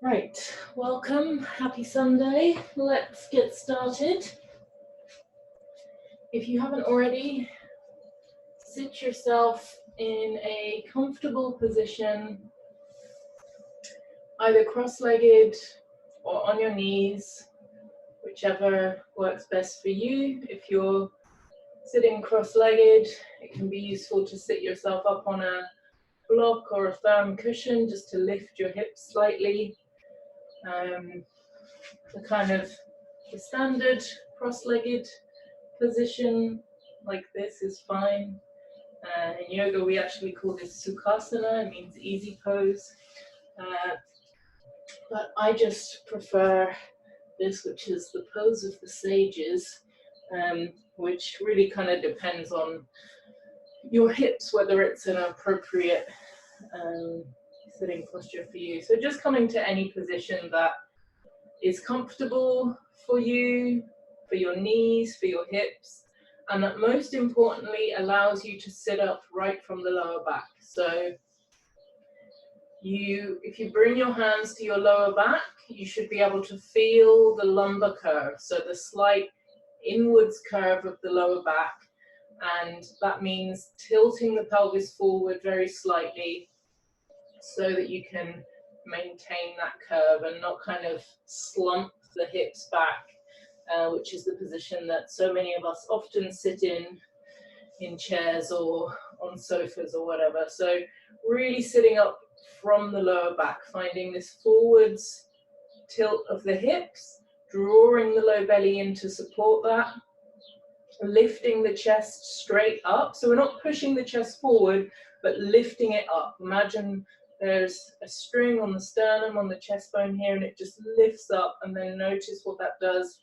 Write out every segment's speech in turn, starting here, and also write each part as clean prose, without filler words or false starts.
Right, welcome, happy Sunday. Let's get started. If you haven't already, sit yourself in a comfortable position, either cross-legged or on your knees, whichever works best for you. If you're sitting cross-legged, it can be useful to sit yourself up on a block or a firm cushion just to lift your hips slightly. The standard cross-legged position like this is fine. In yoga, we actually call this sukhasana. It means easy pose. But I just prefer this, which is the pose of the sages, which really kind of depends on your hips, whether it's an appropriate sitting posture for you. So just coming to any position that is comfortable for you, for your knees, for your hips, and that most importantly allows you to sit up right from the lower back. So if you bring your hands to your lower back, you should be able to feel the lumbar curve, so the slight inwards curve of the lower back, and that means tilting the pelvis forward very slightly so that you can maintain that curve and not kind of slump the hips back, which is the position that so many of us often sit in chairs or on sofas or whatever. So really sitting up from the lower back, finding this forwards tilt of the hips, drawing the low belly in to support that, lifting the chest straight up. So we're not pushing the chest forward, but lifting it up. Imagine there's a string on the sternum, on the chest bone here, and it just lifts up, and then notice what that does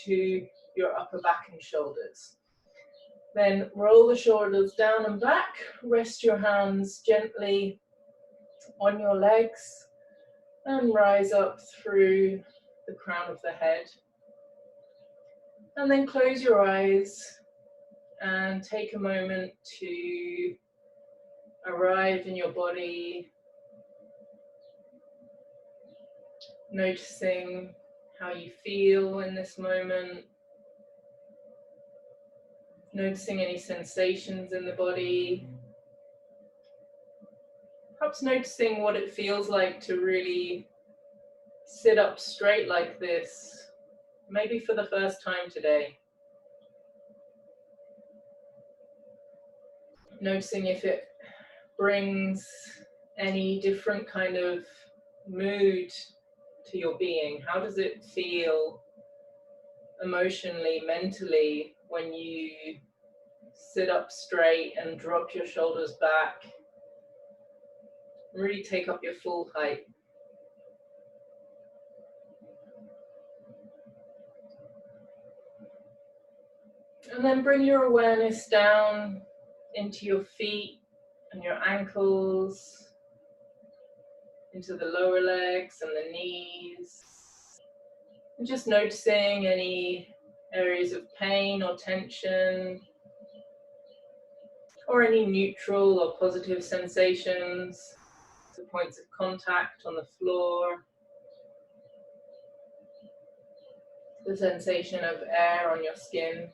to your upper back and shoulders. Then roll the shoulders down and back, rest your hands gently on your legs, and rise up through the crown of the head. And then close your eyes and take a moment to arrive in your body, noticing how you feel in this moment, noticing any sensations in the body, perhaps noticing what it feels like to really sit up straight like this, maybe for the first time today. Noticing if it brings any different kind of mood to your being. How does it feel emotionally, mentally, when you sit up straight and drop your shoulders back? Really take up your full height. And then bring your awareness down into your feet and your ankles, into the lower legs and the knees. And just noticing any areas of pain or tension, or any neutral or positive sensations, the points of contact on the floor, the sensation of air on your skin.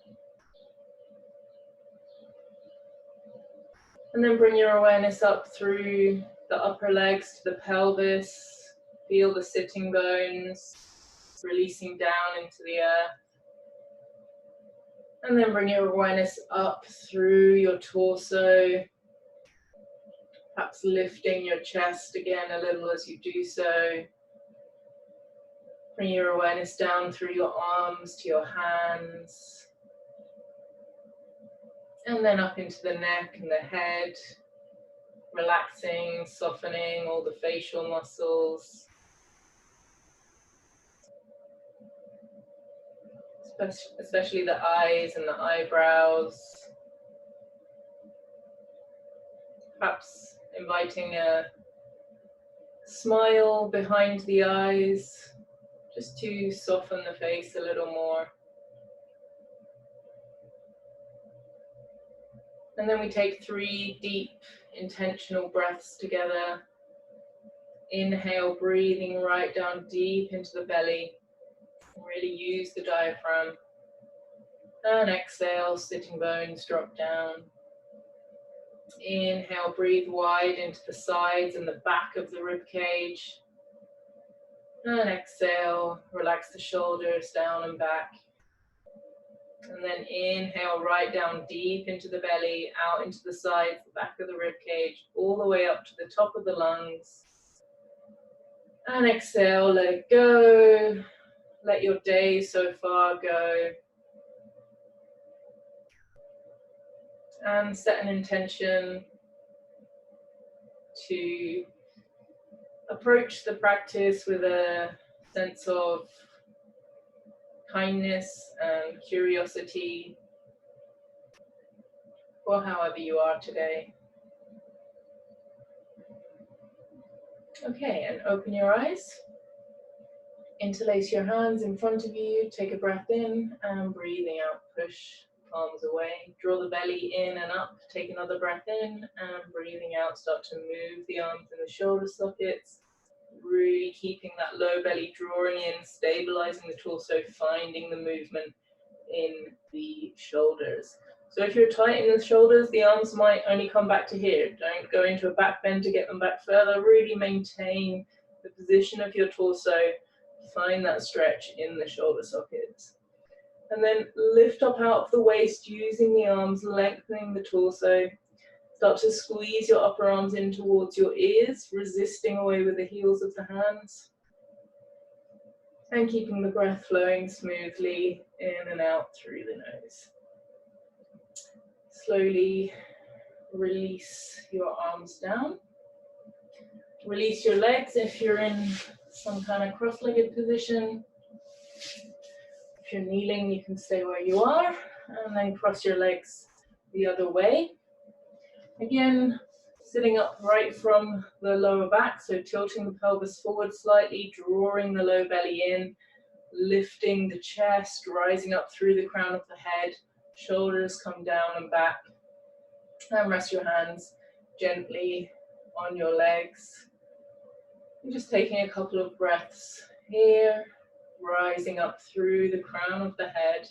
And then bring your awareness up through the upper legs to the pelvis. Feel the sitting bones releasing down into the earth. And then bring your awareness up through your torso, perhaps lifting your chest again a little as you do so. Bring your awareness down through your arms to your hands. And then up into the neck and the head, relaxing, softening all the facial muscles. Especially the eyes and the eyebrows. Perhaps inviting a smile behind the eyes, just to soften the face a little more. And then we take 3 deep, intentional breaths together. Inhale, breathing right down deep into the belly. Really use the diaphragm. And exhale, sitting bones drop down. Inhale, breathe wide into the sides and the back of the rib cage. And exhale, relax the shoulders down and back. And then inhale, right down deep into the belly, out into the sides, the back of the rib cage, all the way up to the top of the lungs. And exhale, let it go. Let your day so far go. And set an intention to approach the practice with a sense of kindness and curiosity, or however you are today. Okay, and open your eyes. Interlace your hands in front of you, take a breath in, and breathing out, push palms away. Draw the belly in and up, take another breath in, and breathing out, start to move the arms and the shoulder sockets. Really keeping that low belly drawing in, stabilizing the torso, finding the movement in the shoulders. So if you're tight in the shoulders, the arms might only come back to here. Don't go into a back bend to get them back further. Really maintain the position of your torso. Find that stretch in the shoulder sockets. And then lift up out of the waist using the arms, lengthening the torso. Start to squeeze your upper arms in towards your ears, resisting away with the heels of the hands. And keeping the breath flowing smoothly in and out through the nose. Slowly release your arms down. Release your legs if you're in some kind of cross-legged position. If you're kneeling, you can stay where you are, and then cross your legs the other way. Again, sitting upright from the lower back, so tilting the pelvis forward slightly, drawing the low belly in, lifting the chest, rising up through the crown of the head, shoulders come down and back, and rest your hands gently on your legs. And just taking a couple of breaths here, rising up through the crown of the head.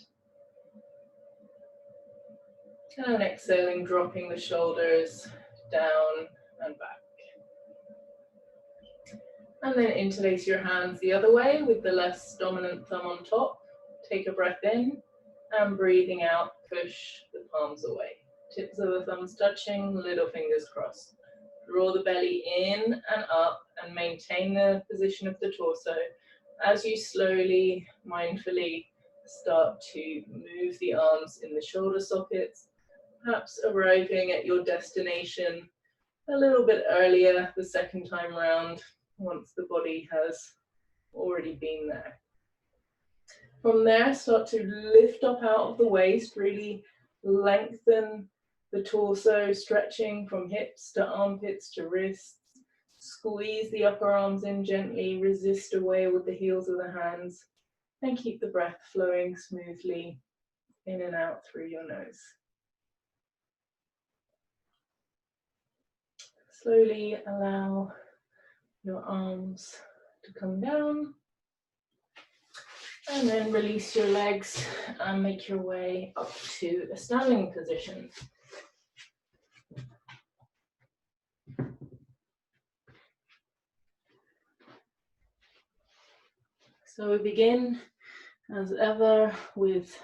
And exhaling, dropping the shoulders down and back. And then interlace your hands the other way with the less dominant thumb on top. Take a breath in, and breathing out, push the palms away. Tips of the thumbs touching, little fingers crossed. Draw the belly in and up and maintain the position of the torso as you slowly, mindfully start to move the arms in the shoulder sockets, perhaps arriving at your destination a little bit earlier the second time round, once the body has already been there. From there, start to lift up out of the waist, really lengthen the torso, stretching from hips to armpits to wrists. Squeeze the upper arms in gently, resist away with the heels of the hands, and keep the breath flowing smoothly in and out through your nose. Slowly allow your arms to come down, and then release your legs and make your way up to a standing position. So we begin, as ever, with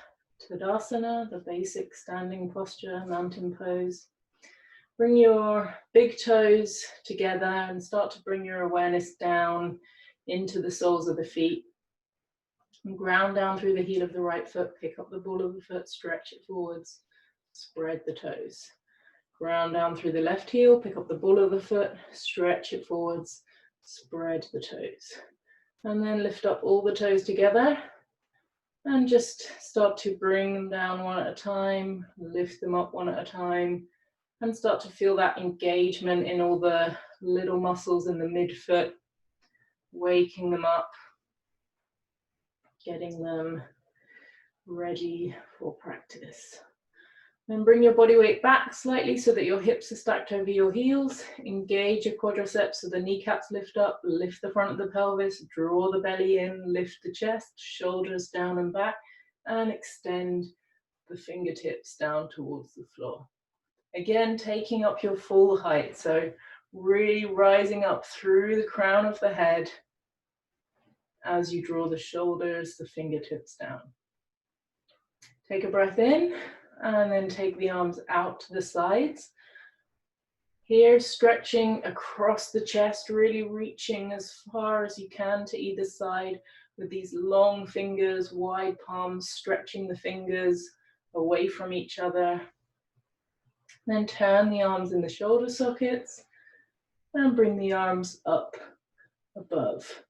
Tadasana, the basic standing posture, mountain pose. Bring your big toes together and start to bring your awareness down into the soles of the feet. And ground down through the heel of the right foot, pick up the ball of the foot, stretch it forwards, spread the toes. Ground down through the left heel, pick up the ball of the foot, stretch it forwards, spread the toes. And then lift up all the toes together and just start to bring them down one at a time, lift them up one at a time, and start to feel that engagement in all the little muscles in the midfoot, waking them up, getting them ready for practice. Then bring your body weight back slightly so that your hips are stacked over your heels. Engage your quadriceps so the kneecaps lift up, lift the front of the pelvis, draw the belly in, lift the chest, shoulders down and back, and extend the fingertips down towards the floor. Again, taking up your full height, so really rising up through the crown of the head as you draw the shoulders, the fingertips down. Take a breath in, and then take the arms out to the sides. Here, stretching across the chest, really reaching as far as you can to either side with these long fingers, wide palms, stretching the fingers away from each other. Then turn the arms in the shoulder sockets and bring the arms up above.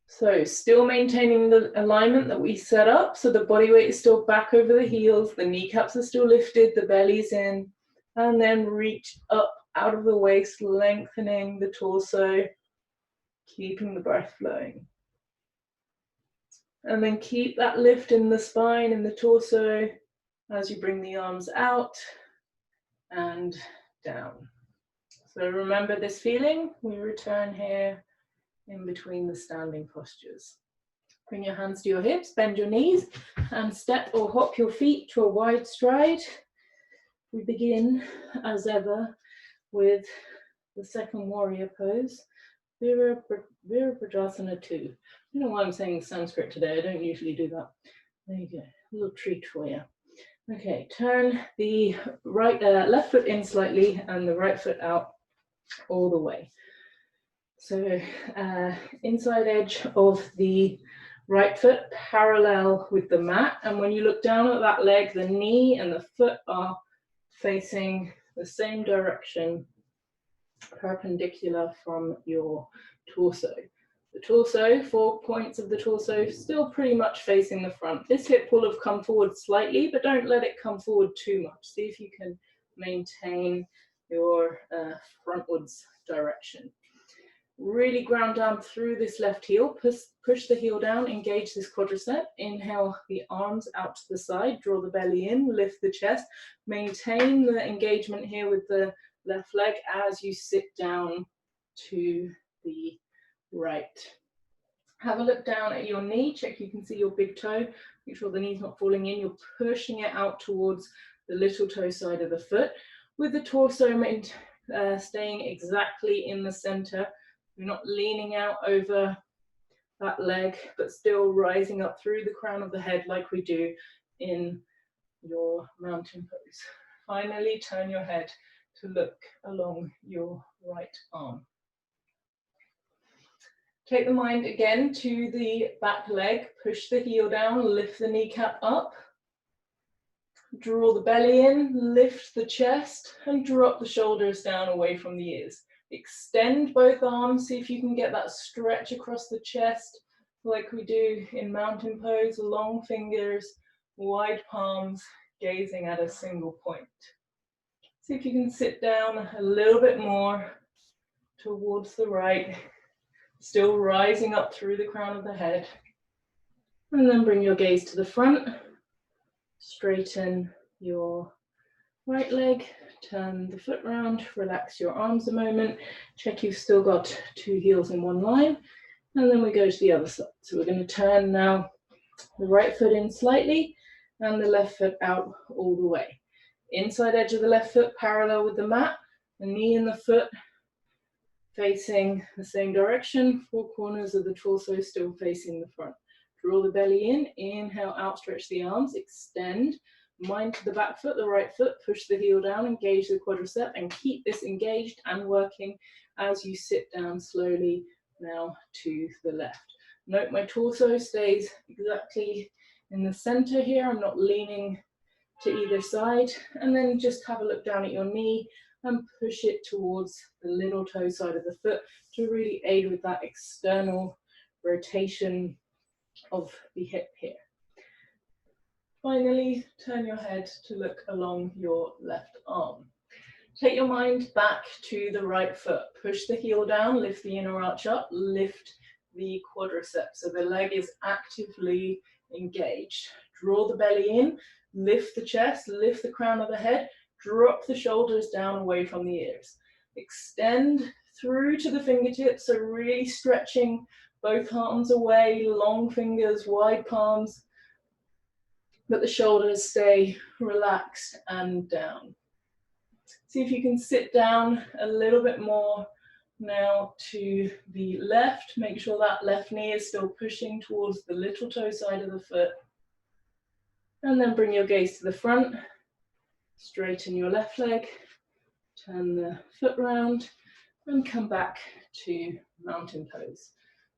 So still maintaining the alignment that we set up, so the body weight is still back over the heels, the kneecaps are still lifted, the belly's in, and then reach up out of the waist, lengthening the torso, keeping the breath flowing. And then keep that lift in the spine and the torso as you bring the arms out and down. So remember this feeling, we return here in between the standing postures. Bring your hands to your hips, bend your knees, and step or hop your feet to a wide stride. We begin, as with the second warrior pose, Virabhadrasana 2. I don't know why I'm saying Sanskrit today, I don't usually do that. There you go, a little treat for you. Okay, turn the left foot in slightly and the right foot out all the way. So inside edge of the right foot parallel with the mat, and when you look down at that leg, the knee and the foot are facing the same direction, perpendicular from your torso. The torso, 4 points of the torso, still pretty much facing the front. This hip will have come forward slightly, but don't let it come forward too much. See if you can maintain your frontwards direction. Really ground down through this left heel, push the heel down, engage this quadricep, inhale the arms out to the side, draw the belly in, lift the chest, maintain the engagement here with the left leg as you sit down to the right. Have a look down at your knee, check you can see your big toe, make sure the knee's not falling in, you're pushing it out towards the little toe side of the foot, with the torso staying exactly in the center. You're not leaning out over that leg, but still rising up through the crown of the head like we do in your mountain pose. Finally, turn your head to look along your right arm. Take the mind again to the back leg, push the heel down, lift the kneecap up, draw the belly in, lift the chest, and drop the shoulders down away from the ears. Extend both arms, see if you can get that stretch across the chest like we do in mountain pose, long fingers, wide palms, gazing at a single point. See if you can sit down a little bit more towards the right, still rising up through the crown of the head. And then bring your gaze to the front, straighten your right leg, turn the foot round, relax your arms a moment, check you've still got two heels in one line, and then we go to the other side. So we're going to turn now the right foot in slightly and the left foot out all the way. Inside edge of the left foot parallel with the mat, the knee and the foot facing the same direction, four corners of the torso still facing the front. Draw the belly in, inhale, outstretch the arms, extend, mind to the back foot, the right foot, push the heel down, engage the quadricep, and keep this engaged and working as you sit down slowly now to the left. Note my torso stays exactly in the center here. I'm not leaning to either side. And then just have a look down at your knee and push it towards the little toe side of the foot to really aid with that external rotation of the hip here. Finally, turn your head to look along your left arm. Take your mind back to the right foot. Push the heel down, lift the inner arch up, lift the quadriceps. So the leg is actively engaged. Draw the belly in, lift the chest, lift the crown of the head, drop the shoulders down away from the ears. Extend through to the fingertips, so really stretching both arms away, long fingers, wide palms, but the shoulders stay relaxed and down. See if you can sit down a little bit more now to the left. Make sure that left knee is still pushing towards the little toe side of the foot. And then bring your gaze to the front. Straighten your left leg. Turn the foot round and come back to mountain pose.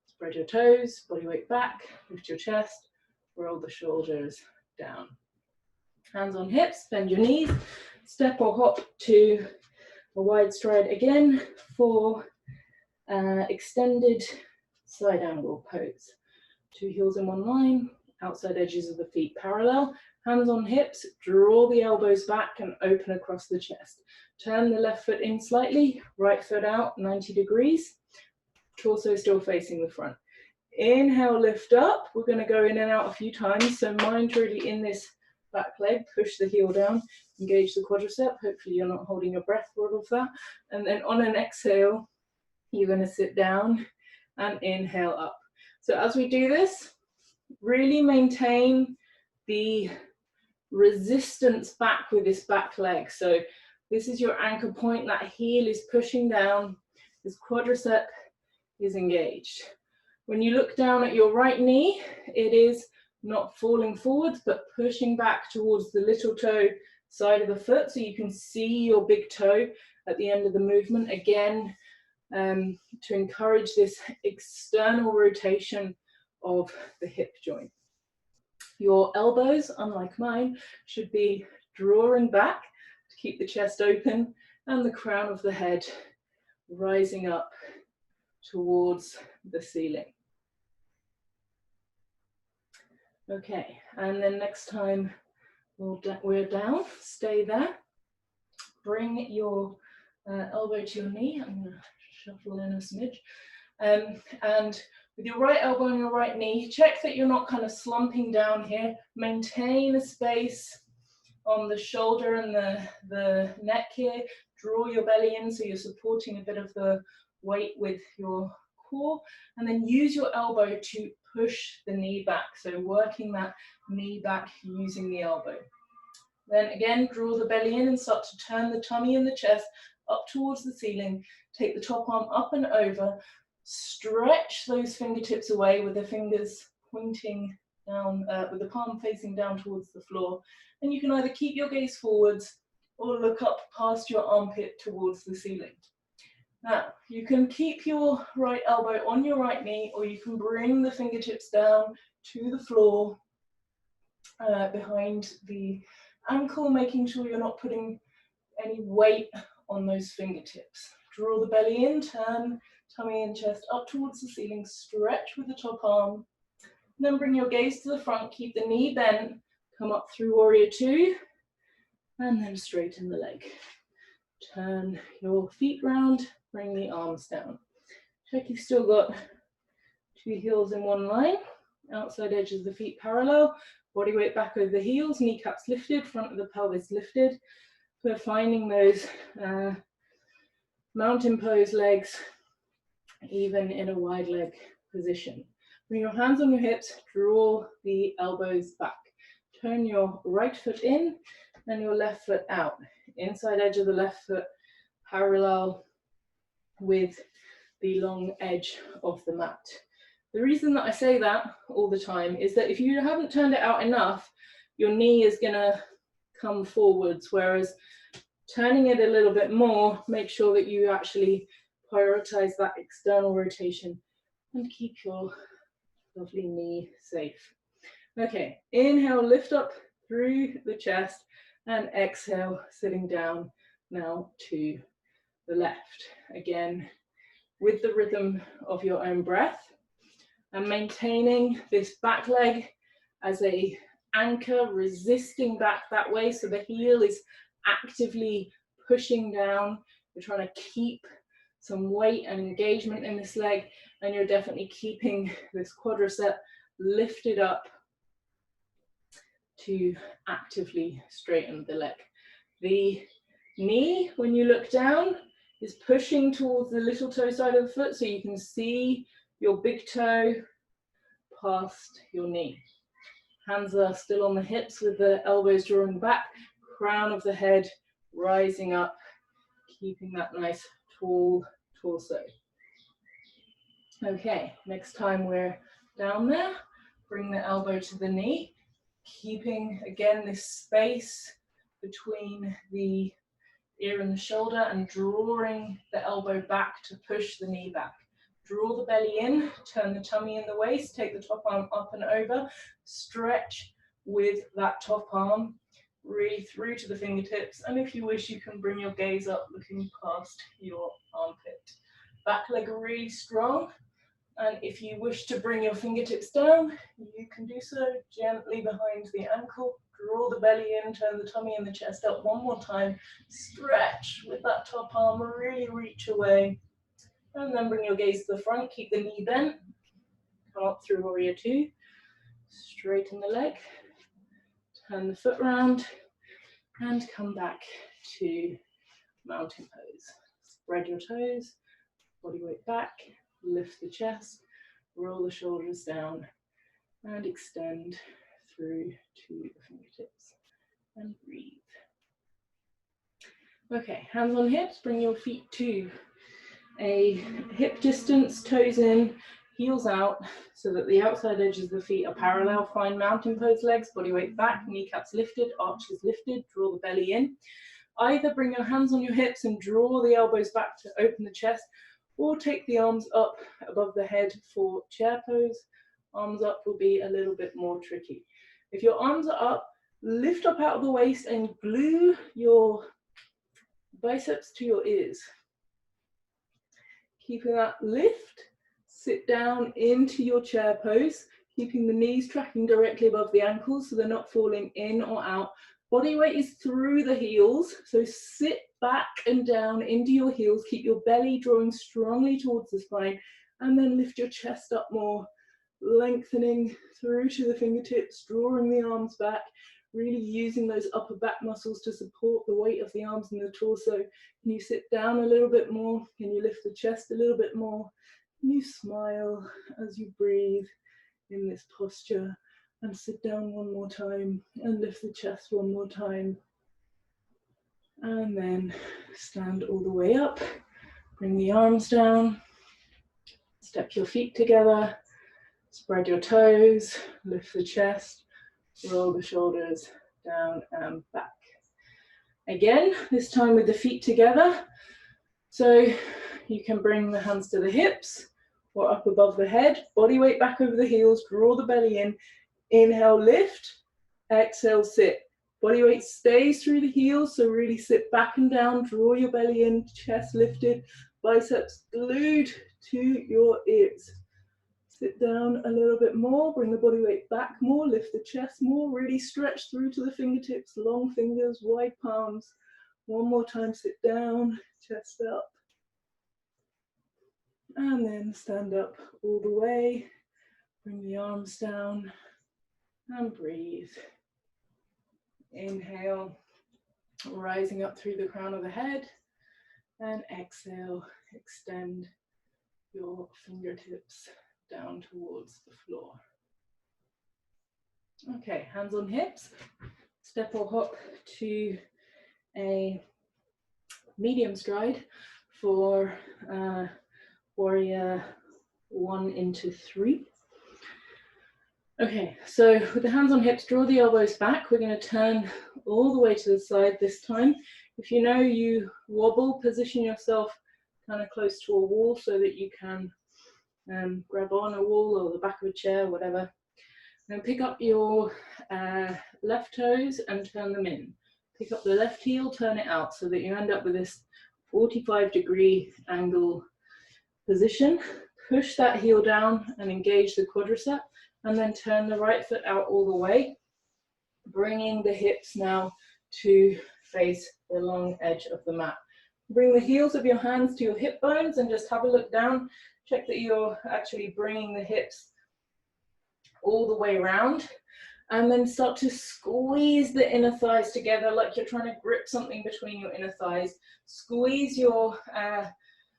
Spread your toes, body weight back, lift your chest, roll the shoulders down. Hands on hips, bend your knees, step or hop to a wide stride again for extended side angle pose. 2 heels in one line, outside edges of the feet parallel, hands on hips, draw the elbows back and open across the chest. Turn the left foot in slightly, right foot out 90 degrees, torso still facing the front. Inhale, lift up. We're going to go in and out a few times, so mind really in this back leg, push the heel down, engage the quadricep. Hopefully you're not holding your breath for all of that. And then on an exhale, you're going to sit down and inhale up. So as we do this, really maintain the resistance back with this back leg. So this is your anchor point, that heel is pushing down, this quadricep is engaged. When you look down at your right knee, it is not falling forwards, but pushing back towards the little toe side of the foot, so you can see your big toe at the end of the movement. Again, to encourage this external rotation of the hip joint. Your elbows, unlike mine, should be drawing back to keep the chest open and the crown of the head rising up towards the ceiling. Okay, and then next time we're down, stay there. Bring your elbow to your knee. I'm going to shuffle in a smidge. And with your right elbow on your right knee, check that you're not kind of slumping down here. Maintain a space on the shoulder and the neck here. Draw your belly in so you're supporting a bit of the weight with your core, and then use your elbow to push the knee back, so working that knee back using the elbow. Then again, draw the belly in and start to turn the tummy and the chest up towards the ceiling. Take the top arm up and over, stretch those fingertips away with the fingers pointing down, with the palm facing down towards the floor, and you can either keep your gaze forwards or look up past your armpit towards the ceiling. Now, you can keep your right elbow on your right knee, or you can bring the fingertips down to the floor behind the ankle, making sure you're not putting any weight on those fingertips. Draw the belly in, turn tummy and chest up towards the ceiling, stretch with the top arm, then bring your gaze to the front, keep the knee bent, come up through warrior 2, and then straighten the leg. Turn your feet round, bring the arms down. Check you've still got 2 heels in one line, outside edges of the feet parallel, body weight back over the heels, kneecaps lifted, front of the pelvis lifted. We're finding those mountain pose legs even in a wide leg position. Bring your hands on your hips, draw the elbows back. Turn your right foot in and your left foot out. Inside edge of the left foot parallel with the long edge of the mat. The reason that I say that all the time is that if you haven't turned it out enough, your knee is gonna come forwards, whereas turning it a little bit more, make sure that you actually prioritize that external rotation and keep your lovely knee safe. Okay, inhale, lift up through the chest, and exhale, sitting down now to the left. Again, with the rhythm of your own breath, and maintaining this back leg as a anchor, resisting back that way, so the heel is actively pushing down. You're trying to keep some weight and engagement in this leg, and you're definitely keeping this quadricep lifted up to actively straighten the leg. The knee, when you look down, is pushing towards the little toe side of the foot, so you can see your big toe past your knee. Hands are still on the hips with the elbows drawing back, crown of the head rising up, keeping that nice tall torso. Okay, next time we're down there, bring the elbow to the knee, keeping again this space between the ear and the shoulder and drawing the elbow back to push the knee back. Draw the belly in, turn the tummy and the waist, take the top arm up and over, stretch with that top arm, really through to the fingertips, and if you wish you can bring your gaze up looking past your armpit. Back leg really strong, and if you wish to bring your fingertips down, you can do so gently behind the ankle. Draw the belly in, turn the tummy and the chest up one more time. Stretch with that top arm, really reach away. And then bring your gaze to the front, keep the knee bent. Come up through warrior two. Straighten the leg. Turn the foot round. And come back to mountain pose. Spread your toes, body weight back, lift the chest, roll the shoulders down, and extend through to the fingertips, and breathe. Okay, hands on hips, bring your feet to a hip distance, toes in, heels out, so that the outside edges of the feet are parallel. Find mountain pose legs, body weight back, kneecaps lifted, arches lifted, draw the belly in. Either bring your hands on your hips and draw the elbows back to open the chest, or take the arms up above the head for chair pose. Arms up will be a little bit more tricky. If your arms are up, lift up out of the waist and glue your biceps to your ears. Keeping that lift, sit down into your chair pose, keeping the knees tracking directly above the ankles so they're not falling in or out. Body weight is through the heels, so sit back and down into your heels. Keep your belly drawing strongly towards the spine, and then lift your chest up more, lengthening through to the fingertips, drawing the arms back, really using those upper back muscles to support the weight of the arms and the torso. Can you sit down a little bit more? Can you lift the chest a little bit more? Can you smile as you breathe in this posture? And sit down one more time and lift the chest one more time. And then stand all the way up. Bring the arms down. Step your feet together. Spread your toes. Lift the chest. Roll the shoulders down and back. Again, this time with the feet together. So you can bring the hands to the hips or up above the head. Body weight back over the heels. Draw the belly in. Inhale, lift, exhale, sit. Body weight stays through the heels, so really sit back and down, draw your belly in, chest lifted, biceps glued to your ears. Sit down a little bit more, bring the body weight back more, lift the chest more, really stretch through to the fingertips, long fingers, wide palms. One more time, sit down, chest up. And then stand up all the way, bring the arms down. And breathe. Inhale, rising up through the crown of the head. And exhale, extend your fingertips down towards the floor. Okay, hands on hips. Step or hop to a medium stride for warrior 1 into 3. Okay, so with the hands on hips, draw the elbows back. We're going to turn all the way to the side this time. If you know you wobble, position yourself kind of close to a wall so that you can grab on a wall or the back of a chair, whatever. Then pick up your left toes and turn them in. Pick up the left heel, turn it out so that you end up with this 45-degree angle position. Push that heel down and engage the quadricep. And then turn the right foot out all the way, bringing the hips now to face the long edge of the mat. Bring the heels of your hands to your hip bones and just have a look down. Check that you're actually bringing the hips all the way around. And then start to squeeze the inner thighs together like you're trying to grip something between your inner thighs. Squeeze your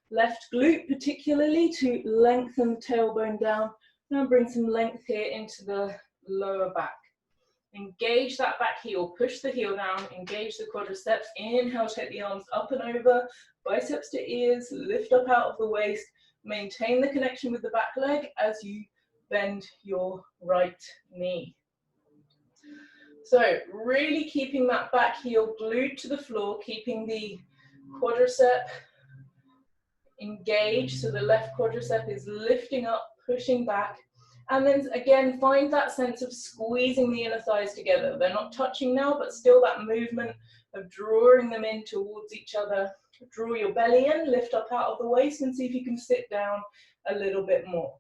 left glute particularly to lengthen the tailbone down. Now bring some length here into the lower back. Engage that back heel, push the heel down, engage the quadriceps. Inhale, take the arms up and over, biceps to ears, lift up out of the waist. Maintain the connection with the back leg as you bend your right knee. So really keeping that back heel glued to the floor, keeping the quadricep engaged, so the left quadricep is lifting up, pushing back, and then again find that sense of squeezing the inner thighs together. They're not touching now, but still that movement of drawing them in towards each other. Draw your belly in, lift up out of the waist, and see if you can sit down a little bit more.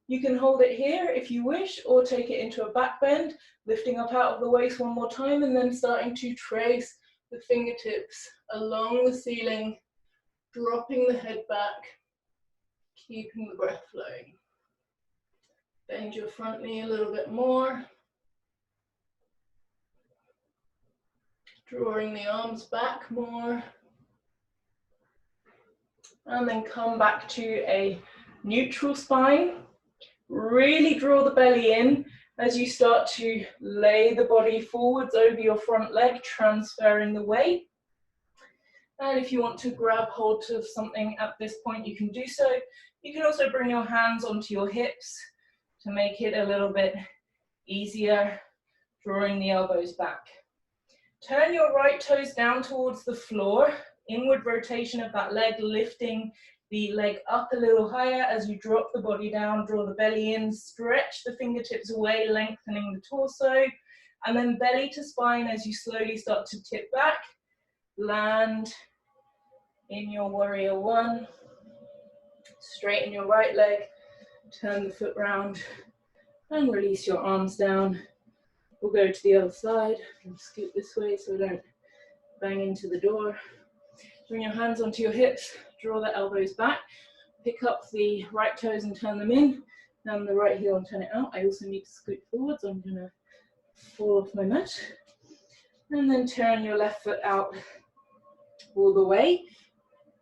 You can hold it here if you wish, or take it into a back bend, lifting up out of the waist one more time, and then starting to trace the fingertips along the ceiling, dropping the head back, keeping the breath flowing. Bend your front knee a little bit more. Drawing the arms back more. And then come back to a neutral spine. Really draw the belly in as you start to lay the body forwards over your front leg, transferring the weight. And if you want to grab hold of something at this point, you can do so. You can also bring your hands onto your hips to make it a little bit easier, drawing the elbows back. Turn your right toes down towards the floor, inward rotation of that leg, lifting the leg up a little higher as you drop the body down, draw the belly in, stretch the fingertips away, lengthening the torso, and then belly to spine as you slowly start to tip back. Land in your warrior one, straighten your right leg, turn the foot round, and release your arms down. We'll go to the other side and scoot this way so we don't bang into the door. Bring your hands onto your hips, draw the elbows back, pick up the right toes and turn them in, and the right heel and turn it out. I also need to scoot forward, so I'm going to fall off my mat. And then turn your left foot out all the way.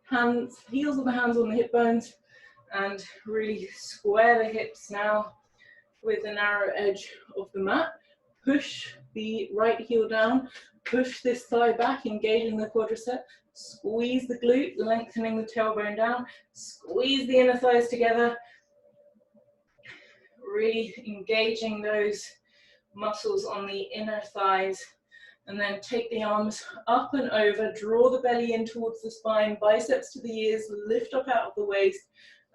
Hands, heels of the hands on the hip bones, and really square the hips now with the narrow edge of the mat. Push the right heel down, push this thigh back, engaging the quadricep, squeeze the glute, lengthening the tailbone down, squeeze the inner thighs together, really engaging those muscles on the inner thighs, and then take the arms up and over, draw the belly in towards the spine, biceps to the ears, lift up out of the waist,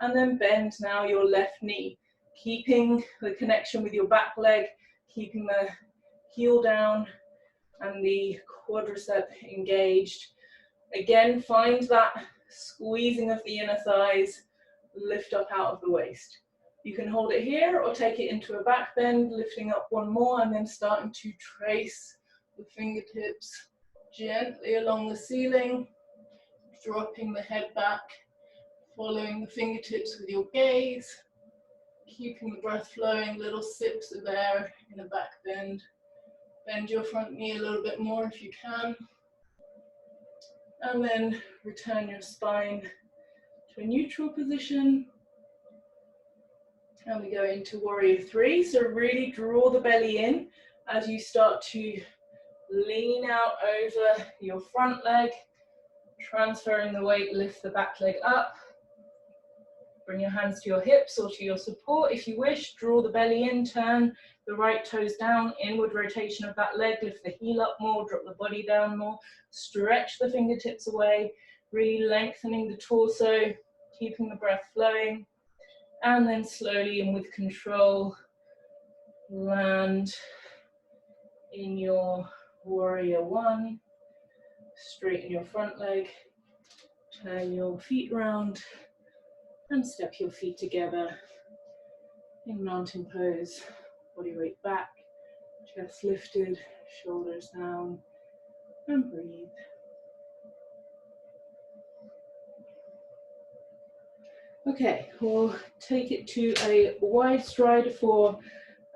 and then bend now your left knee, keeping the connection with your back leg, keeping the heel down and the quadricep engaged. Again, find that squeezing of the inner thighs, lift up out of the waist. You can hold it here or take it into a back bend, lifting up one more and then starting to trace the fingertips gently along the ceiling, dropping the head back, following the fingertips with your gaze, keeping the breath flowing, little sips of air in a back bend. Bend your front knee a little bit more if you can. And then return your spine to a neutral position. And we go into warrior three. So really draw the belly in as you start to lean out over your front leg, transferring the weight, lift the back leg up. Bring your hands to your hips or to your support if you wish. Draw the belly in, turn the right toes down, inward rotation of that leg, lift the heel up more, drop the body down more, stretch the fingertips away, really lengthening the torso, keeping the breath flowing, and then slowly and with control, land in your warrior one, straighten your front leg, turn your feet round, and step your feet together in mountain pose. Body weight back, chest lifted, shoulders down, and breathe. Okay, we'll take it to a wide stride for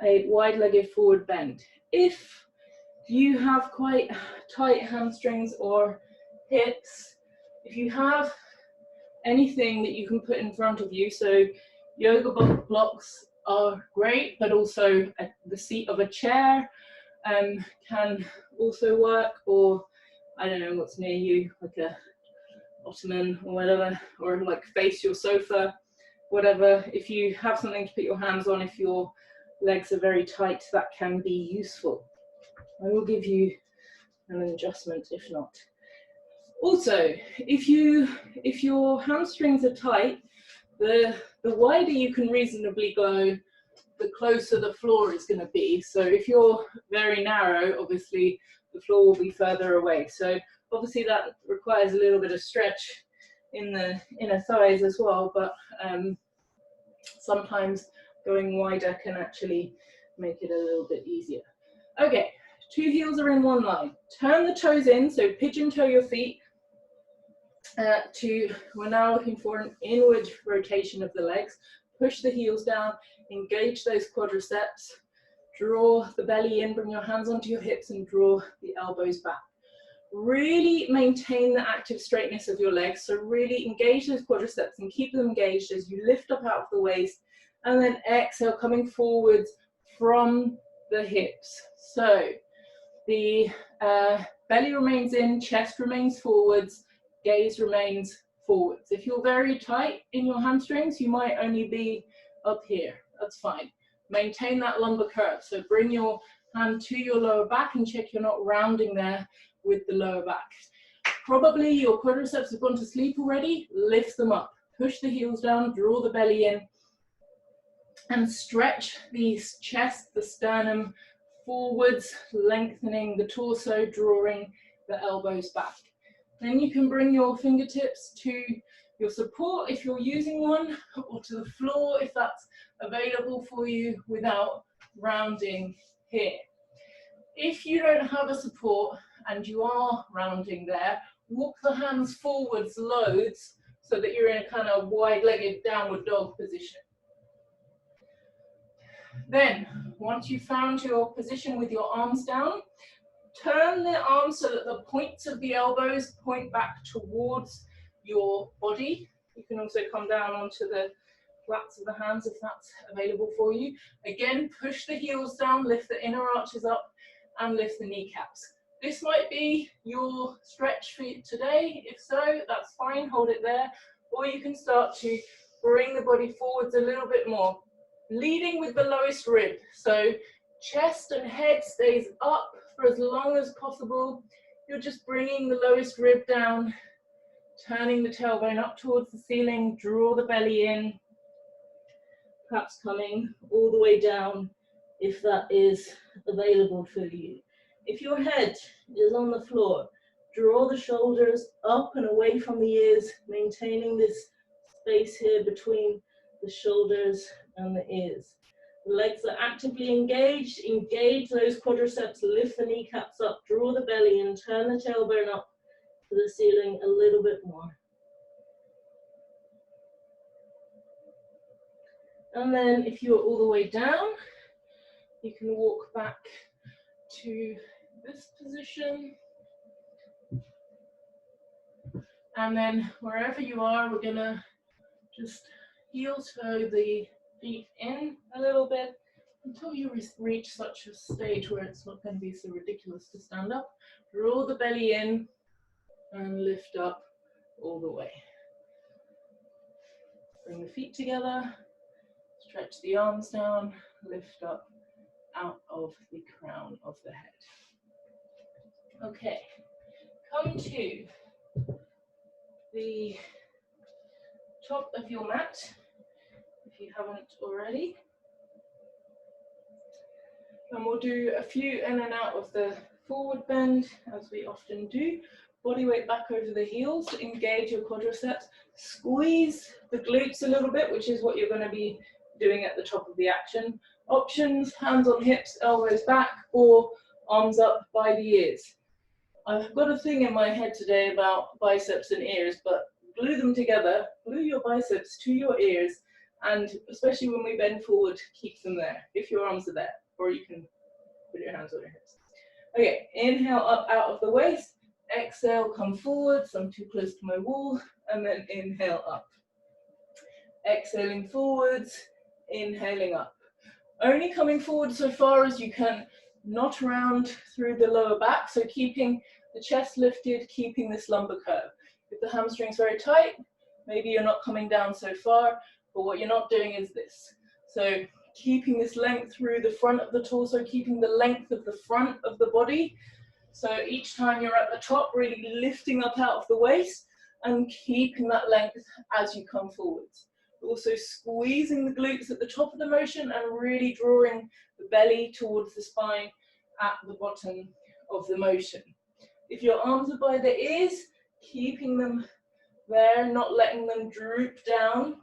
a wide-legged forward bend. If you have quite tight hamstrings or hips, if you have anything that you can put in front of you, so yoga blocks are great, but also the seat of a chair can also work, or I don't know what's near you, like a ottoman or whatever, or like face your sofa, whatever. If you have something to put your hands on, if your legs are very tight, that can be useful. I will give you an adjustment if not. Also, if your hamstrings are tight, the wider you can reasonably go, the closer the floor is going to be. So if you're very narrow, obviously the floor will be further away. So obviously that requires a little bit of stretch in the inner thighs as well, but sometimes going wider can actually make it a little bit easier. Okay, 2 heels are in 1 line. Turn the toes in, so pigeon toe your feet. We're now looking for an inward rotation of the legs. Push the heels down, engage those quadriceps, draw the belly in, bring your hands onto your hips and draw the elbows back. Really maintain the active straightness of your legs, so really engage those quadriceps and keep them engaged as you lift up out of the waist, and then exhale, coming forwards from the hips. So the belly remains in, chest remains forwards, gaze remains forwards. If you're very tight in your hamstrings, you might only be up here. That's fine. Maintain that lumbar curve. So bring your hand to your lower back and check you're not rounding there with the lower back. Probably your quadriceps have gone to sleep already. Lift them up. Push the heels down, draw the belly in, and stretch the chest, the sternum forwards, lengthening the torso, drawing the elbows back. Then you can bring your fingertips to your support if you're using one, or to the floor if that's available for you without rounding here. If you don't have a support and you are rounding there, walk the hands forwards loads so that you're in a kind of wide-legged downward dog position. Then, once you've found your position with your arms down, turn the arms so that the points of the elbows point back towards your body. You can also come down onto the flats of the hands if that's available for you. Again, push the heels down, lift the inner arches up, and lift the kneecaps. This might be your stretch for today. If so, that's fine, hold it there. Or you can start to bring the body forwards a little bit more, leading with the lowest rib. So chest and head stays up for as long as possible. You're just bringing the lowest rib down, turning the tailbone up towards the ceiling, draw the belly in, perhaps coming all the way down if that is available for you. If your head is on the floor, draw the shoulders up and away from the ears, maintaining this space here between the shoulders and the ears. The legs are actively engaged, engage those quadriceps, lift the kneecaps up, draw the belly in, turn the tailbone up to the ceiling a little bit more. And then if you're all the way down, you can walk back to this position. And then wherever you are, we're gonna just heel toe the feet in a little bit until you reach such a stage where it's not going to be so ridiculous to stand up. Draw the belly in and lift up all the way. Bring the feet together, stretch the arms down, lift up out of the crown of the head. Okay, come to the top of your mat if you haven't already. And we'll do a few in and out of the forward bend, as we often do. Body weight back over the heels, engage your quadriceps, squeeze the glutes a little bit, which is what you're going to be doing at the top of the action. Options, hands on hips, elbows back, or arms up by the ears. I've got a thing in my head today about biceps and ears, but glue them together, glue your biceps to your ears, And especially when we bend forward, keep them there, if your arms are there, or you can put your hands on your hips. Okay, inhale up out of the waist, exhale, come forwards, I'm too close to my wall, and then inhale up. Exhaling forwards, inhaling up. Only coming forward so far as you can, not around through the lower back, so keeping the chest lifted, keeping this lumbar curve. If the hamstring's very tight, maybe you're not coming down so far, but what you're not doing is this. So keeping this length through the front of the torso, keeping the length of the front of the body. So each time you're at the top, really lifting up out of the waist and keeping that length as you come forwards. Also squeezing the glutes at the top of the motion and really drawing the belly towards the spine at the bottom of the motion. If your arms are by the ears, keeping them there, not letting them droop down,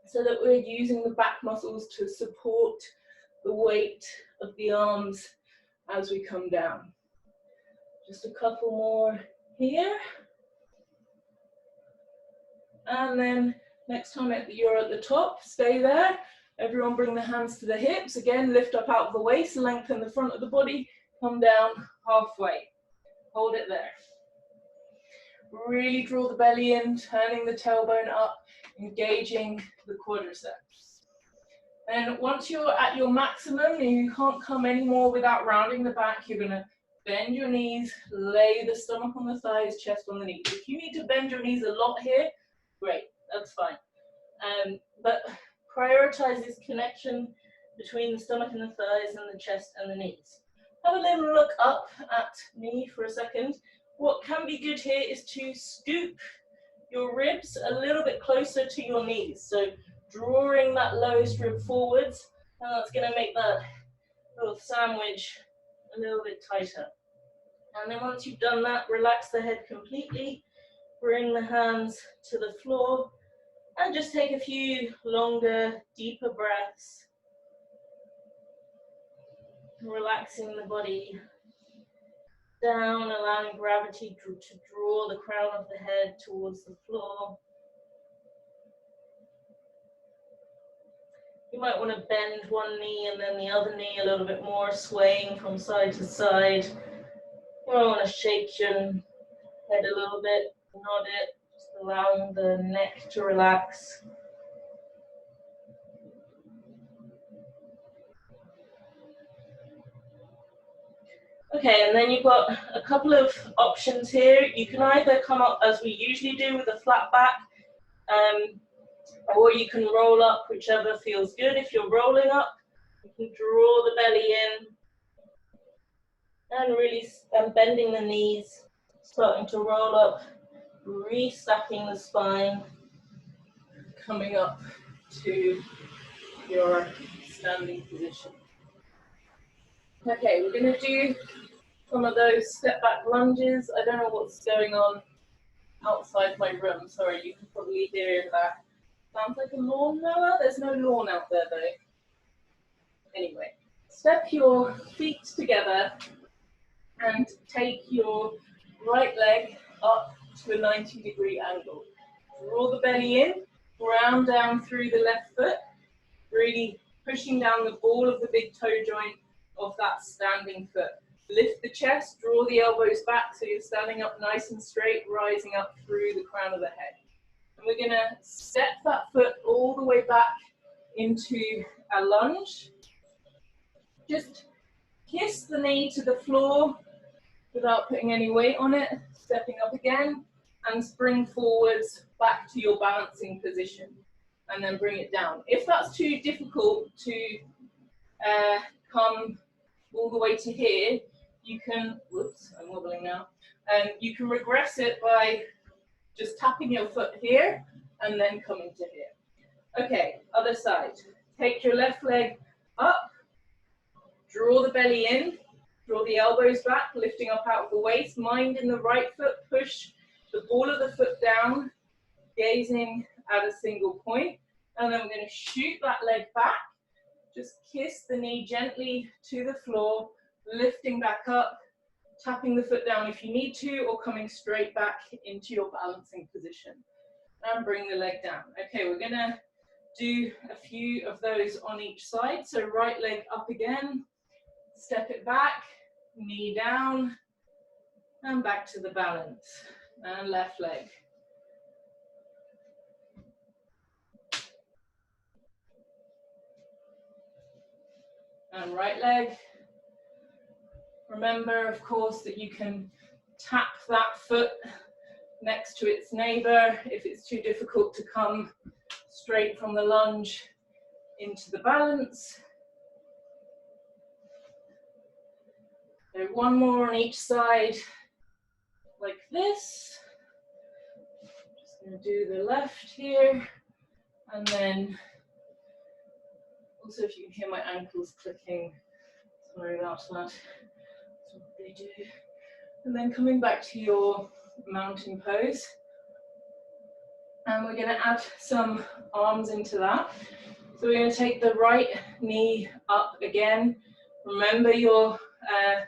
so that we're using the back muscles to support the weight of the arms as we come down. Just a couple more here. And then next time you're at the top, stay there. Everyone bring the hands to the hips. Again, lift up out of the waist, lengthen the front of the body, come down halfway. Hold it there. Really draw the belly in, turning the tailbone up, engaging the quadriceps. And once you're at your maximum and you can't come anymore without rounding the back, you're gonna bend your knees, lay the stomach on the thighs, chest on the knees. If you need to bend your knees a lot here, great, that's fine. But prioritize this connection between the stomach and the thighs and the chest and the knees. Have a little look up at me for a second. What can be good here is to scoop your ribs a little bit closer to your knees. So drawing that lowest rib forwards, and that's going to make that little sandwich a little bit tighter. And then once you've done that, relax the head completely, bring the hands to the floor, and just take a few longer, deeper breaths, relaxing the body down, allowing gravity to draw the crown of the head towards the floor. You might want to bend one knee and then the other knee a little bit more, swaying from side to side. You might want to shake your head a little bit, nod it, just allowing the neck to relax. Okay, and then you've got a couple of options here. You can either come up as we usually do with a flat back, or you can roll up, whichever feels good. If you're rolling up, you can draw the belly in and really bending the knees, starting to roll up, restacking the spine, coming up to your standing position. Okay, we're going to do some of those step back lunges. I don't know what's going on outside my room. Sorry, you can probably hear that. Sounds like a lawnmower. There's no lawn out there though. Anyway, step your feet together and take your right leg up to a 90-degree angle. Draw the belly in, ground down through the left foot, really pushing down the ball of the big toe joint of that standing foot. Lift the chest, draw the elbows back so you're standing up nice and straight, rising up through the crown of the head. And we're going to step that foot all the way back into a lunge. Just kiss the knee to the floor without putting any weight on it, stepping up again, and spring forwards back to your balancing position, and then bring it down. If that's too difficult to come all the way to here, you can, whoops, I'm wobbling now, you can regress it by just tapping your foot here and then coming to here. Okay, other side. Take your left leg up, draw the belly in, draw the elbows back, lifting up out of the waist, mind in the right foot, push the ball of the foot down, gazing at a single point, and then we're going to shoot that leg back, just kiss the knee gently to the floor, lifting back up, tapping the foot down if you need to, or coming straight back into your balancing position. And bring the leg down. Okay, we're going to do a few of those on each side. So right leg up again, step it back, knee down, and back to the balance. And left leg. And right leg. Remember, of course, that you can tap that foot next to its neighbor if it's too difficult to come straight from the lunge into the balance. So one more on each side, like this. Just going to do the left here, and then also if you can hear my ankles clicking, sorry about that. That's what they do. And then coming back to your mountain pose, and we're going to add some arms into that. So we're going to take the right knee up again. Remember your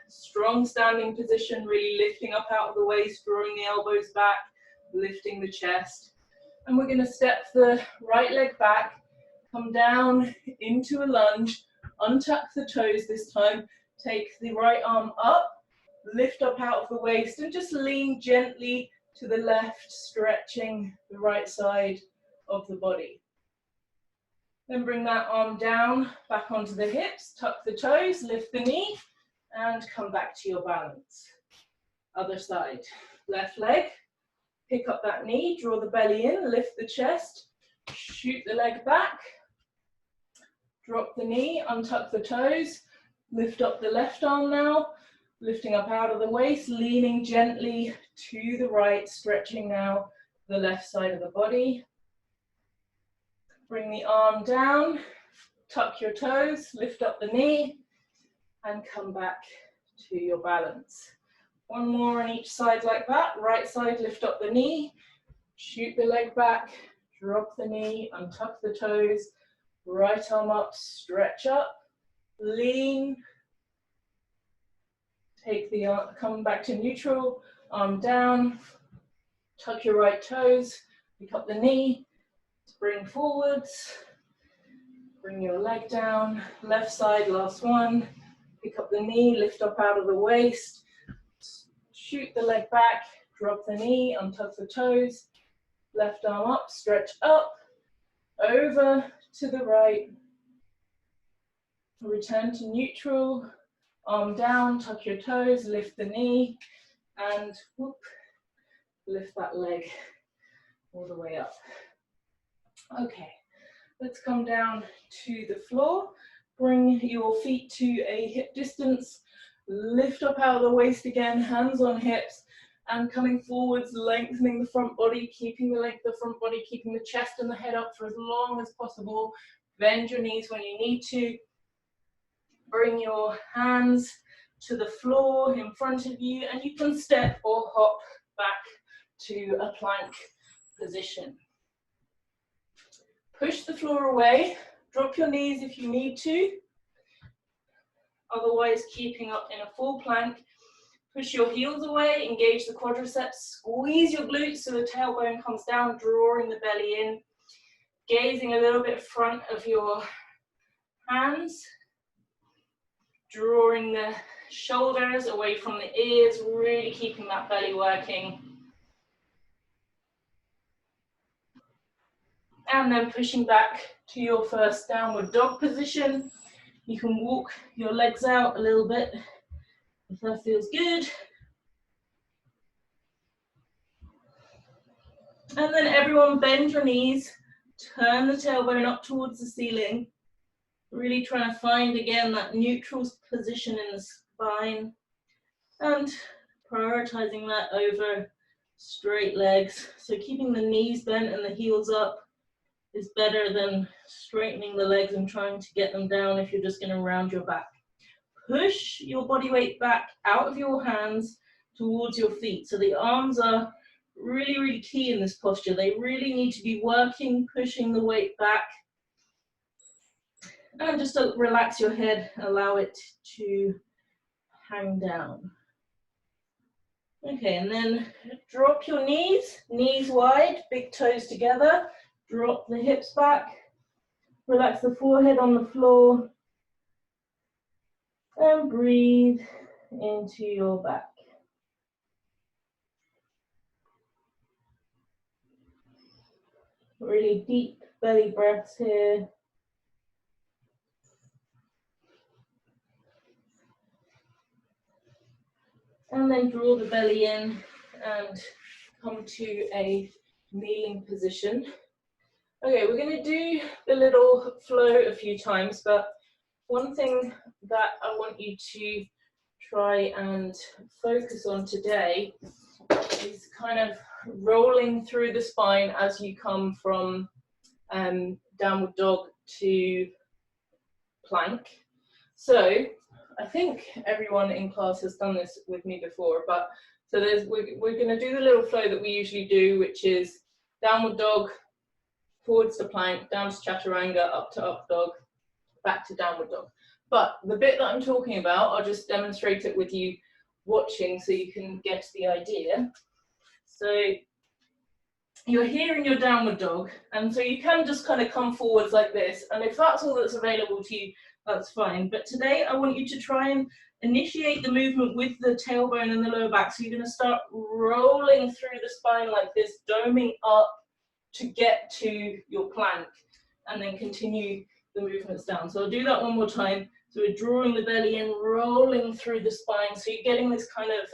strong standing position, really lifting up out of the waist, drawing the elbows back, lifting the chest. And we're going to step the right leg back, come down into a lunge, untuck the toes this time, take the right arm up, lift up out of the waist, and just lean gently to the left, stretching the right side of the body. Then bring that arm down, back onto the hips, tuck the toes, lift the knee, and come back to your balance. Other side. Left leg, pick up that knee, draw the belly in, lift the chest, shoot the leg back, drop the knee, untuck the toes, lift up the left arm now, lifting up out of the waist, leaning gently to the right, stretching now the left side of the body. Bring the arm down, tuck your toes, lift up the knee, and come back to your balance. One more on each side like that. Right side, lift up the knee, shoot the leg back, drop the knee, untuck the toes, right arm up, stretch up, lean, take the arm, come back to neutral, arm down, tuck your right toes, pick up the knee, spring forwards, bring your leg down, left side, last one, pick up the knee, lift up out of the waist, shoot the leg back, drop the knee, untuck the toes, left arm up, stretch up, over to the right, return to neutral, arm down, tuck your toes, lift the knee, and whoop, lift that leg all the way up. Okay, let's come down to the floor. Bring your feet to a hip distance. Lift up out of the waist again, hands on hips, and coming forwards, lengthening the front body, keeping the length of the front body, keeping the chest and the head up for as long as possible. Bend your knees when you need to. Bring your hands to the floor in front of you, and you can step or hop back to a plank position. Push the floor away, drop your knees if you need to, otherwise keeping up in a full plank. Push your heels away, engage the quadriceps, squeeze your glutes so the tailbone comes down, drawing the belly in, gazing a little bit front of your hands, drawing the shoulders away from the ears, really keeping that belly working. And then pushing back to your first downward dog position. You can walk your legs out a little bit if that feels good. And then everyone bend your knees, turn the tailbone up towards the ceiling. Really trying to find again that neutral position in the spine and prioritizing that over straight legs. So keeping the knees bent and the heels up is better than straightening the legs and trying to get them down if you're just going to round your back. Push your body weight back out of your hands towards your feet. So the arms are really, really key in this posture. They really need to be working, pushing the weight back. And just to relax your head, allow it to hang down. Okay, and then drop your knees, knees wide, big toes together. Drop the hips back, Relax the forehead on the floor and breathe into your back. Really deep belly breaths here. And then draw the belly in and come to a kneeling position. Okay, we're going to do the little flow a few times, but one thing that I want you to try and focus on today is kind of rolling through the spine as you come from downward dog to plank. So I think everyone in class has done this with me before, but so we're going to do the little flow that we usually do, which is downward dog, forwards to plank, down to chaturanga, up to up dog, back to downward dog. But the bit that I'm talking about, I'll just demonstrate it with you watching so you can get the idea. So you're here in your downward dog, and so you can just kind of come forwards like this, and if that's all that's available to you, that's fine. But today I want you to try and initiate the movement with the tailbone and the lower back. So you're going to start rolling through the spine like this, doming up to get to your plank, and then continue the movements down. So I'll do that one more time. So we're drawing the belly in, rolling through the spine. So you're getting this kind of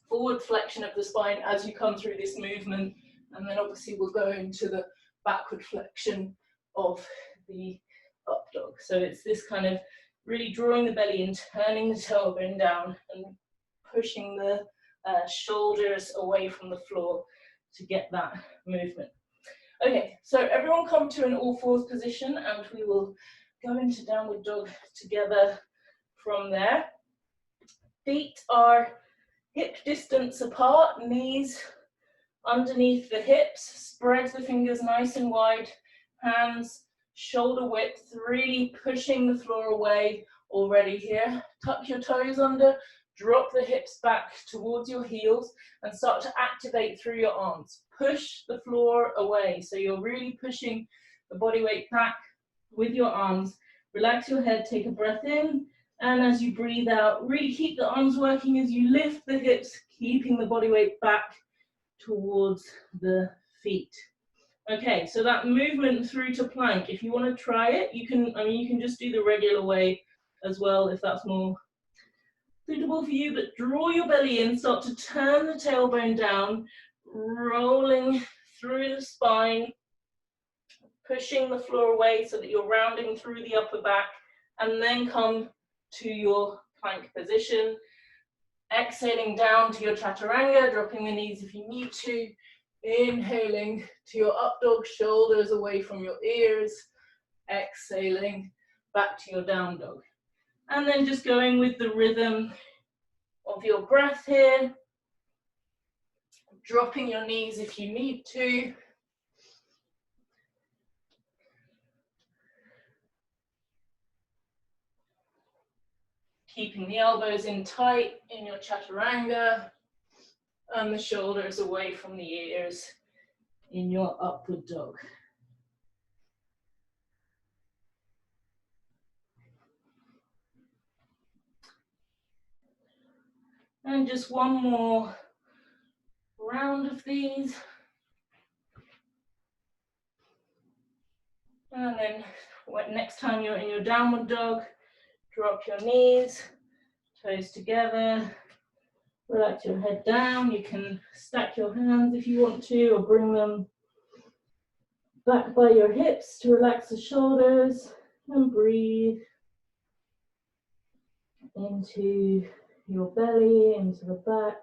forward flexion of the spine as you come through this movement, and then obviously we'll go into the backward flexion of the up dog. So it's this kind of really drawing the belly in, turning the tailbone down and pushing the shoulders away from the floor to get that movement. Okay, so everyone come to an all fours position and we will go into downward dog together from there. Feet are hip distance apart, knees underneath the hips, spread the fingers nice and wide, hands shoulder width, really pushing the floor away already here. Tuck your toes under, drop the hips back towards your heels and start to activate through your arms. Push the floor away, so you're really pushing the body weight back with your arms. Relax your head, take a breath in, and as you breathe out, really keep the arms working as you lift the hips, keeping the body weight back towards the feet. Okay, so that movement through to plank, if you want to try it, you can just do the regular way as well if that's more suitable for you, but draw your belly in, start to turn the tailbone down, rolling through the spine, pushing the floor away so that you're rounding through the upper back, and then come to your plank position. Exhaling down to your chaturanga, dropping the knees if you need to. Inhaling to your up dog, shoulders away from your ears. Exhaling back to your down dog. And then just going with the rhythm of your breath here. Dropping your knees if you need to. Keeping the elbows in tight in your chaturanga and the shoulders away from the ears in your upward dog. And just one more round of these. And then next time you're in your downward dog, drop your knees, toes together, relax your head down. You can stack your hands if you want to, or bring them back by your hips to relax the shoulders, and breathe into your belly, into the back.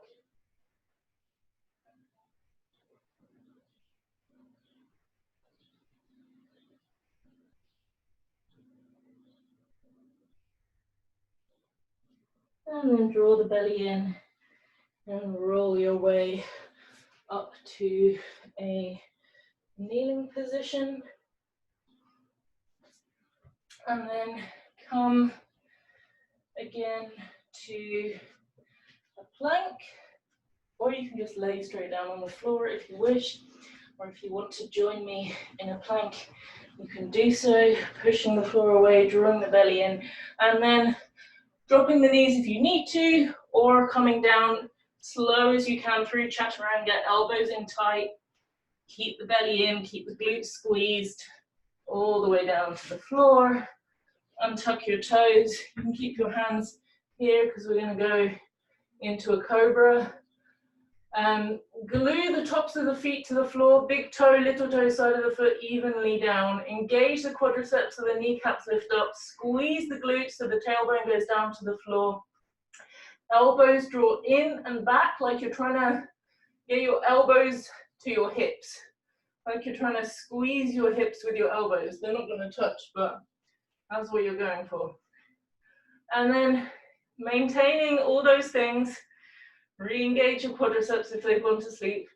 And then draw the belly in and roll your way up to a kneeling position. And then come again to a plank, or you can just lay straight down on the floor if you wish, or if you want to join me in a plank You can do so, pushing the floor away, drawing the belly in, and then dropping the knees if you need to, or coming down slow as you can through chaturanga, elbows in tight, keep the belly in, keep the glutes squeezed, all the way down to the floor. Untuck your toes. You can keep your hands here because we're going to go into a cobra. Glue the tops of the feet to the floor, big toe, little toe side of the foot evenly down. Engage the quadriceps so the kneecaps lift up. Squeeze the glutes so the tailbone goes down to the floor. Elbows draw in and back like you're trying to get your elbows to your hips. Like you're trying to squeeze your hips with your elbows. They're not going to touch, but that's what you're going for. And then maintaining all those things, re-engage your quadriceps if they've gone to sleep,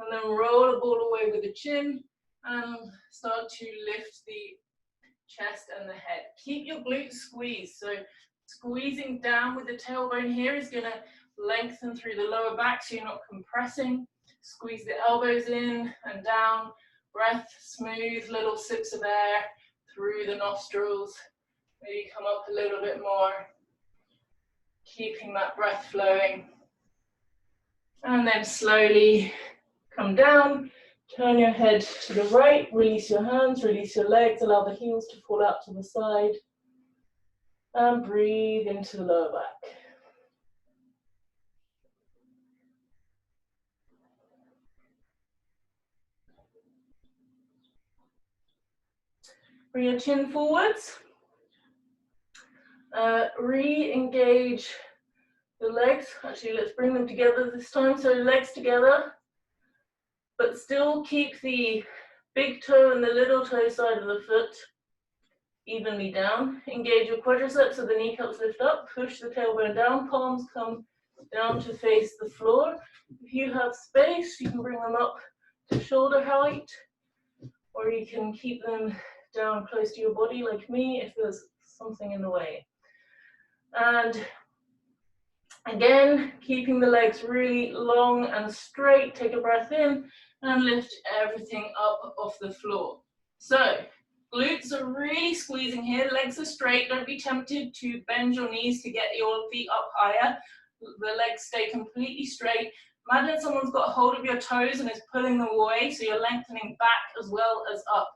and then roll the ball away with the chin and start to lift the chest and the head. Keep your glutes squeezed. So squeezing down with the tailbone here is going to lengthen through the lower back so you're not compressing. Squeeze the elbows in and down. Breath, smooth little sips of air through the nostrils. Maybe come up a little bit more. Keeping that breath flowing. And then slowly come down. Turn your head to the right. Release your hands, release your legs. Allow the heels to fall out to the side. And breathe into the lower back. Bring your chin forwards. Re-engage the legs. Actually, let's bring them together this time. So legs together, but still keep the big toe and the little toe side of the foot evenly down. Engage your quadriceps so the kneecaps lift up. Push the tailbone down. Palms come down to face the floor. If you have space, you can bring them up to shoulder height, or you can keep them down close to your body like me if there's something in the way. And again, keeping the legs really long and straight. Take a breath in and lift everything up off the floor. So glutes are really squeezing here. Legs are straight. Don't be tempted to bend your knees to get your feet up higher. The legs stay completely straight. Imagine someone's got a hold of your toes and is pulling them away, so you're lengthening back as well as up.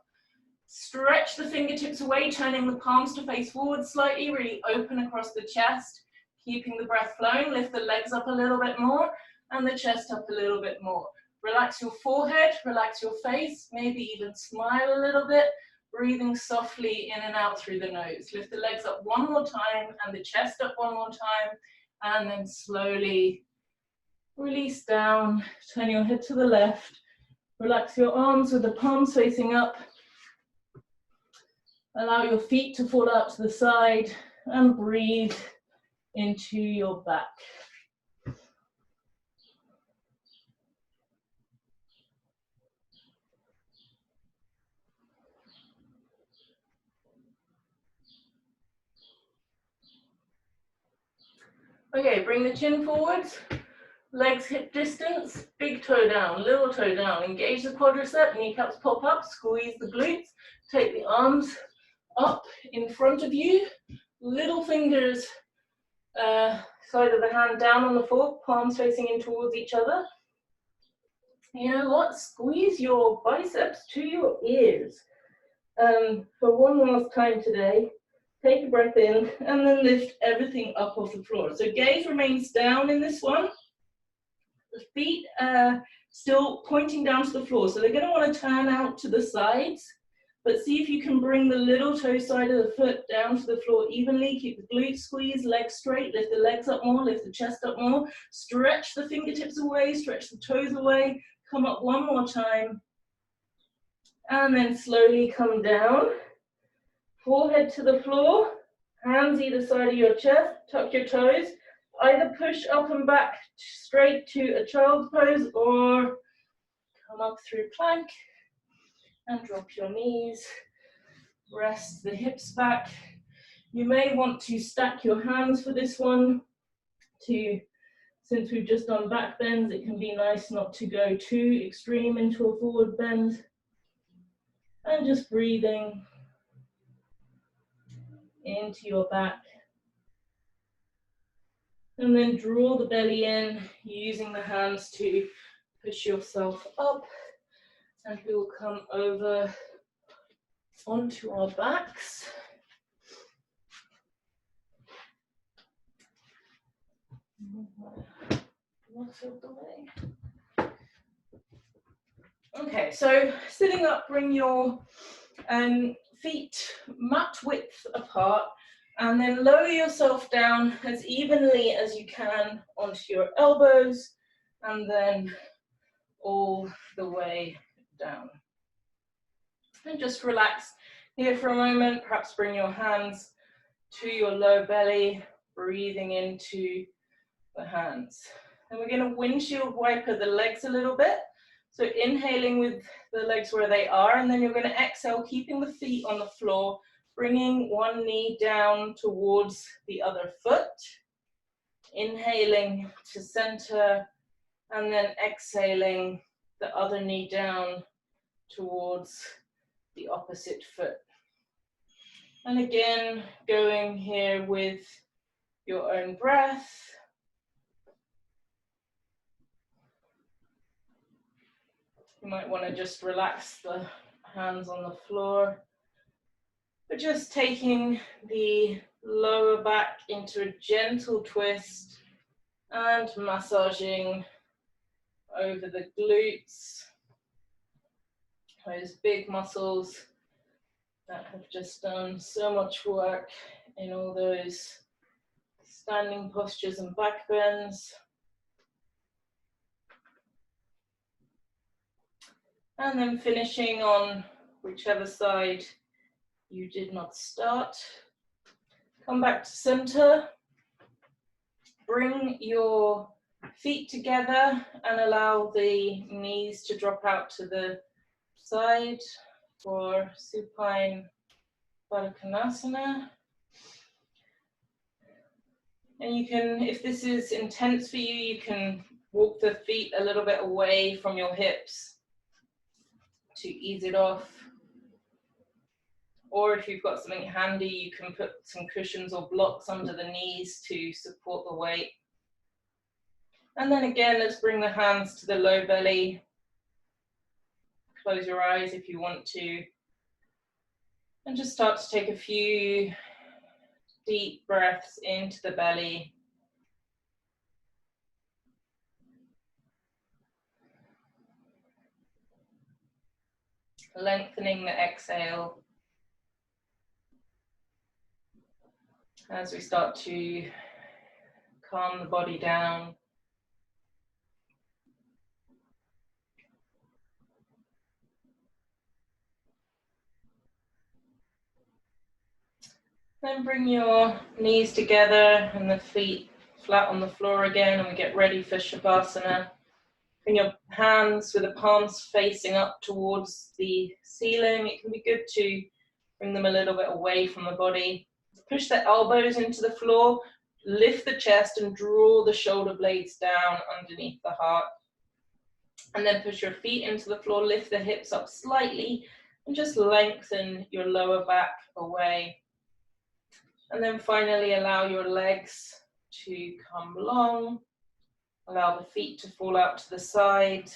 Stretch the fingertips away, turning the palms to face forward slightly, really open across the chest, keeping the breath flowing. Lift the legs up a little bit more and the chest up a little bit more. Relax your forehead, relax your face, maybe even smile a little bit, breathing softly in and out through the nose. Lift the legs up one more time and the chest up one more time, and then slowly release down. Turn your head to the left. Relax your arms with the palms facing up. Allow your feet to fall out to the side and breathe into your back. Okay, bring the chin forwards, legs hip distance, big toe down, little toe down. Engage the quadricep, kneecaps pop up, squeeze the glutes, take the arms up in front of you, little fingers side of the hand down on the floor, palms facing in towards each other. You know what? Squeeze your biceps to your ears. For one last time today, take a breath in and then lift everything up off the floor. So gaze remains down in this one. The feet still pointing down to the floor. So they're going to want to turn out to the sides. But see if you can bring the little toe side of the foot down to the floor evenly. Keep the glutes squeezed, legs straight. Lift the legs up more, lift the chest up more. Stretch the fingertips away, stretch the toes away. Come up one more time. And then slowly come down. Forehead to the floor. Hands either side of your chest. Tuck your toes. Either push up and back straight to a child's pose or come up through plank. And drop your knees, rest the hips back. You may want to stack your hands for this one since we've just done back bends, it can be nice not to go too extreme into a forward bend. And just breathing into your back. And then draw the belly in, using the hands to push yourself up. And we will come over onto our backs. What's out the way? Okay, so sitting up, bring your feet mat width apart, and then lower yourself down as evenly as you can onto your elbows, and then all the way down. And just relax here for a moment. Perhaps bring your hands to your low belly, breathing into the hands. And we're going to windshield wiper the legs a little bit. So inhaling with the legs where they are, and then you're going to exhale, keeping the feet on the floor, bringing one knee down towards the other foot. Inhaling to center, and then exhaling the other knee down towards the opposite foot. And again, going here with your own breath. You might want to just relax the hands on the floor, but just taking the lower back into a gentle twist and massaging over the glutes, those big muscles that have just done so much work in all those standing postures and back bends. And then finishing on whichever side you did not start. Come back to center. Bring your feet together and allow the knees to drop out to the side for supine Baddha Konasana. And you can, if this is intense for you, you can walk the feet a little bit away from your hips to ease it off. Or if you've got something handy, you can put some cushions or blocks under the knees to support the weight. And then again, let's bring the hands to the low belly. Close your eyes if you want to. And just start to take a few deep breaths into the belly. Lengthening the exhale as we start to calm the body down. Then bring your knees together and the feet flat on the floor again, and we get ready for Shavasana. Bring your hands with the palms facing up towards the ceiling. It can be good to bring them a little bit away from the body. Push the elbows into the floor, lift the chest and draw the shoulder blades down underneath the heart. And then push your feet into the floor, lift the hips up slightly, and just lengthen your lower back away. And then finally allow your legs to come long. Allow the feet to fall out to the side.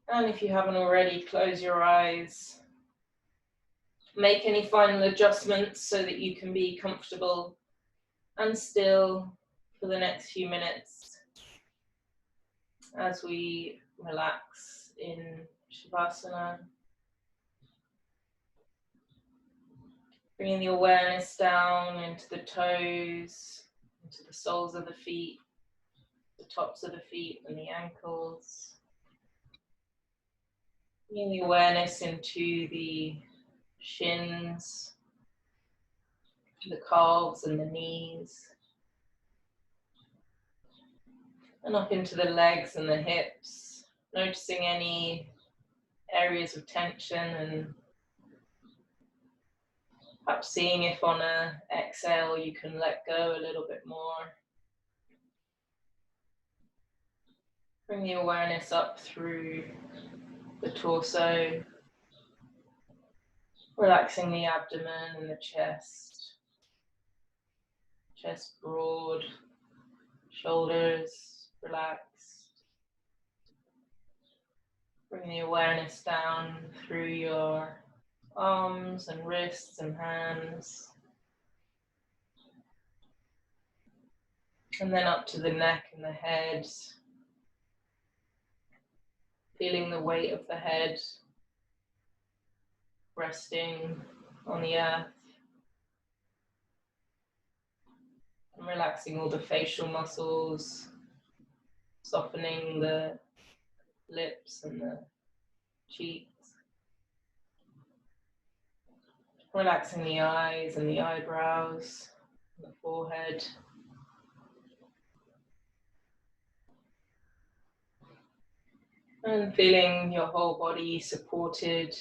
And if you haven't already, close your eyes. Make any final adjustments so that you can be comfortable and still for the next few minutes as we relax in Shavasana. Bringing the awareness down into the toes, into the soles of the feet, the tops of the feet and the ankles. Bringing the awareness into the shins, the calves and the knees, and up into the legs and the hips, noticing any areas of tension and perhaps seeing if on an exhale you can let go a little bit more. Bring the awareness up through the torso, Relaxing the abdomen and the chest. Chest broad, shoulders relaxed. Bring the awareness down through your arms and wrists and hands. And then up to the neck and the head. Feeling the weight of the head resting on the earth. And relaxing all the facial muscles, softening the lips and the cheeks. Relaxing the eyes and the eyebrows, and the forehead. And feeling your whole body supported.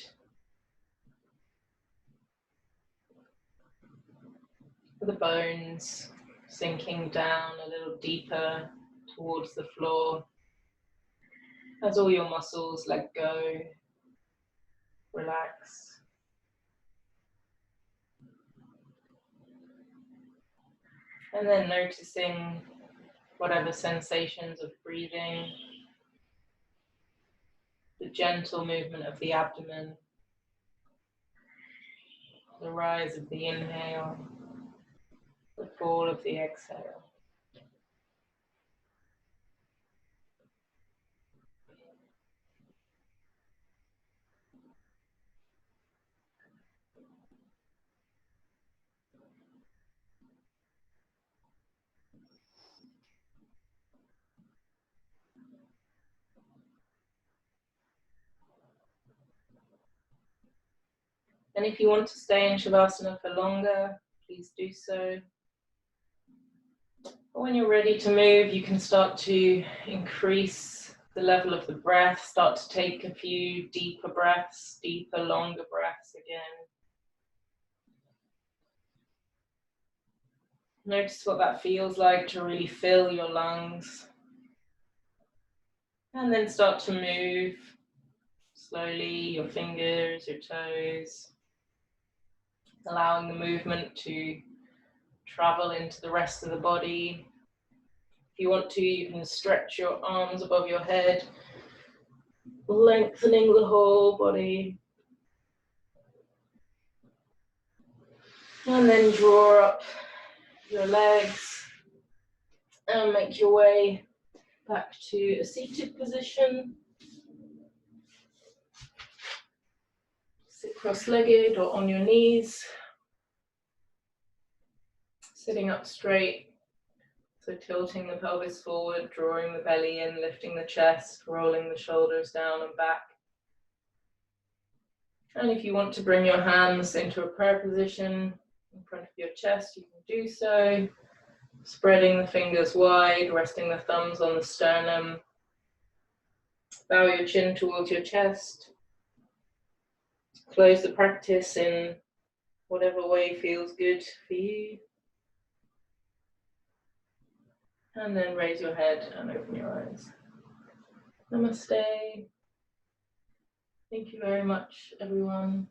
The bones sinking down a little deeper towards the floor. As all your muscles let go, relax. And then noticing whatever sensations of breathing, the gentle movement of the abdomen, the rise of the inhale, the fall of the exhale. And if you want to stay in Shavasana for longer, please do so. But when you're ready to move, you can start to increase the level of the breath, start to take a few deeper breaths, deeper, longer breaths again. Notice what that feels like to really fill your lungs. And then start to move slowly your fingers, your toes, allowing the movement to travel into the rest of the body. If you want to, you can stretch your arms above your head, lengthening the whole body. And then draw up your legs and make your way back to a seated position. Sit cross-legged or on your knees. Sitting up straight, so tilting the pelvis forward, drawing the belly in, lifting the chest, rolling the shoulders down and back. And if you want to bring your hands into a prayer position in front of your chest, you can do so. Spreading the fingers wide, resting the thumbs on the sternum. Bow your chin towards your chest. Close the practice in whatever way feels good for you. And then raise your head and open your eyes. Namaste. Thank you very much, everyone.